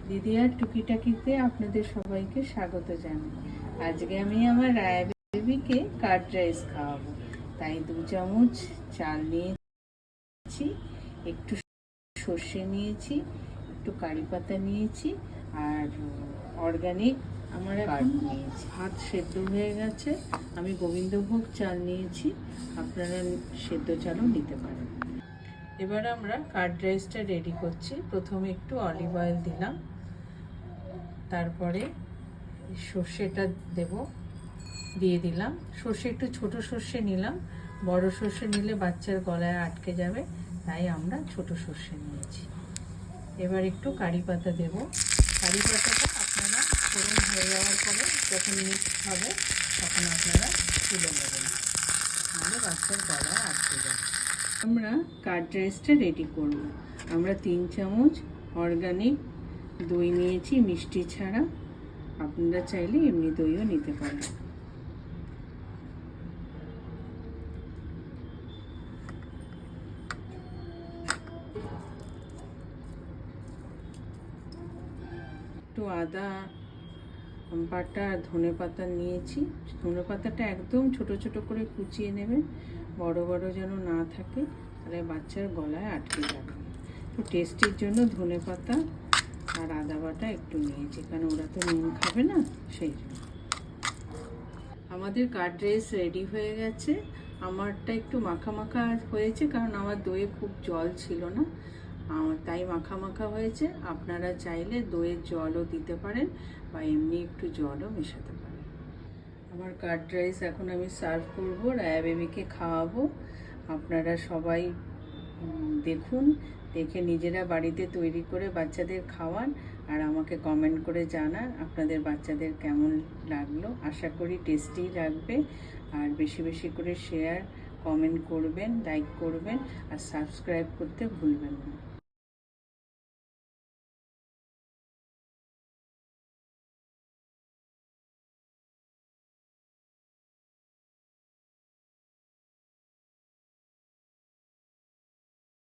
দিদিয়ার টুকিটাকিতে আপনাদের সবাইকে স্বাগত জানাই। আজকে আমি আমার রায়া বেবিকে কার্ড রাইস খাওয়াবো, তাই 2 চামচ চাল নিয়েছি, একটু সর্ষে নিয়েছি, একটু কারি পাতা নিয়েছি, আর অর্গানিক আমার কার্ড নিয়েছি। ভাত সেদ্ধ হয়ে গেছে, আমি গোবিন্দভোগ চাল নিয়েছি, আপনারা সেদ্ধ চালও নিতে পারেন। এবার আমরা কার্ড রাইসটা রেডি করছি। প্রথমে একটু অলিভ অয়েল দিলাম, তারপরে সর্ষেটা দিয়ে দিলাম। সর্ষে একটু ছোট সর্ষে নিলাম, বড় সর্ষে নিলে বাচ্চার গলায় আটকে যাবে, তাই আমরা ছোট সর্ষে নিয়েছি। এবার একটু কারি পাতা দেব। কারি পাতাটা আপনারা ফোড়ন হয়ে যাওয়ার পরে যখন মিক্স হবে তখন আপনারা তুলে নেবেন, তাহলে বাচ্চার গলায় আটকে যাবে। আমরা কার্ড রাইসটা রেডি করব। আমরা 3 চামচ অর্গানিক দই নিয়েছি, মিষ্টি ছাড়া। আপনারা চাইলে এমনি দইও নিতে পারেন। একটু আদা বাটা, ধনে পাতা নিয়েছি। ধনে পাতাটা একদম ছোট ছোট করে কুচিয়ে নেবেন, বড় বড় যেন না থাকে, তাহলে বাচ্চার গলায় আটকে যাবে। একটু টেস্টের জন্য ধনে পাতা আর আদা বাটা একটু নিয়েছি, কারণ ওরা তো নুন খাবে না, সেই জন্য। আমাদের কার্ড রাইস রেডি হয়ে গেছে। আমারটা একটু মাখা মাখা হয়েছে, কারণ আমার দইয়ে খুব জল ছিল না, তাই মাখা মাখা হয়েছে। আপনারা চাইলে দইয়ের জলও দিতে পারেন বা এমনি একটু জলও মেশাতে পারেন। আমার কার্ড রাইস এখন আমি সার্ভ করব, রায়া বেবিকে খাওয়াবো। আপনারা সবাই দেখুন, দেখে নিজেরা বাড়িতে তৈরি করে বাচ্চাদের খাওয়ান, আর আমাকে কমেন্ট করে জানান আপনাদের বাচ্চাদের কেমন লাগলো। আশা করি টেস্টি লাগবে। আর বেশি বেশি করে শেয়ার, কমেন্ট করবেন, লাইক করবেন, আর সাবস্ক্রাইব করতে ভুলবেন না।